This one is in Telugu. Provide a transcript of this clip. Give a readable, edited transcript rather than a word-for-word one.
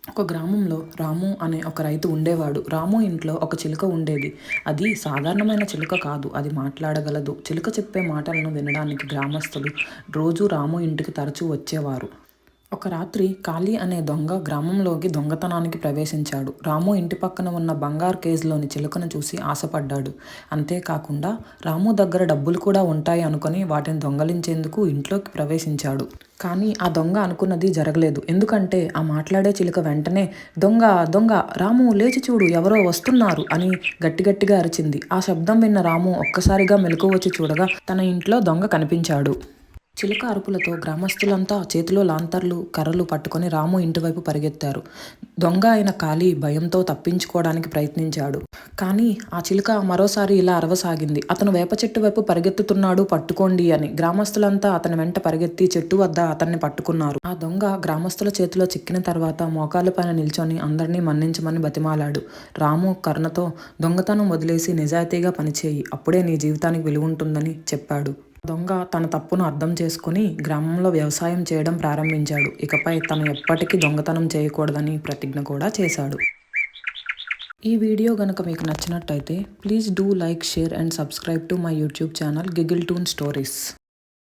ఒక గ్రామంలో రాము అనే ఒక రైతు ఉండేవాడు. రాము ఇంట్లో ఒక చిలుక ఉండేది. అది సాధారణమైన చిలుక కాదు. అది మాట్లాడగలదు. చిలుక చెప్పే మాటలను వినడానికి గ్రామస్తులు రోజూ రాము ఇంటికి తరచూ వచ్చేవారు. ఒక రాత్రి కాళీ అనే దొంగ గ్రామంలోకి దొంగతనానికి ప్రవేశించాడు. రాము ఇంటి పక్కన ఉన్న బంగారు కేసులోని చిలుకను చూసి ఆశపడ్డాడు. అంతేకాకుండా రాము దగ్గర డబ్బులు కూడా ఉంటాయి అనుకుని వాటిని దొంగలించేందుకు ఇంట్లోకి ప్రవేశించాడు. కానీ ఆ దొంగ అనుకున్నది జరగలేదు. ఎందుకంటే ఆ మాట్లాడే చిలుక వెంటనే దొంగ దొంగ రాము లేచి చూడు ఎవరో వస్తున్నారు అని గట్టిగట్టిగా అరిచింది. ఆ శబ్దం విన్న రాము ఒక్కసారిగా మెలకువ వచ్చి చూడగా తన ఇంట్లో దొంగ కనిపించాడు. చిలుక అరుపులతో గ్రామస్తులంతా చేతిలో లాంతర్లు కర్రలు పట్టుకొని రాము ఇంటివైపు పరిగెత్తారు. దొంగ అయిన కాళీ భయంతో తప్పించుకోవడానికి ప్రయత్నించాడు. కానీ ఆ చిలుక మరోసారి ఇలా అరవసాగింది. అతను వేప చెట్టు వైపు పరిగెత్తుతున్నాడు, పట్టుకోండి అని. గ్రామస్తులంతా అతని వెంట పరిగెత్తి చెట్టు వద్ద అతన్ని పట్టుకున్నారు. ఆ దొంగ గ్రామస్తుల చేతిలో చిక్కిన తర్వాత మోకాళ్ళ పైన నిల్చొని అందరినీ మన్నించమని బతిమాలాడు. రాము కరుణతో దొంగతనం వదిలేసి నిజాయితీగా పనిచేయి, అప్పుడే నీ జీవితానికి విలువుంటుందని చెప్పాడు. దొంగ తన తప్పును అర్థం చేసుకుని గ్రామంలో వ్యవసాయం చేయడం ప్రారంభించాడు. ఇకపై తను ఎప్పటికీ దొంగతనం చేయకూడదని ప్రతిజ్ఞ కూడా చేశాడు. ఈ వీడియో గనుక మీకు నచ్చినట్టయితే please do like, share and subscribe to my YouTube channel giggle toon stories.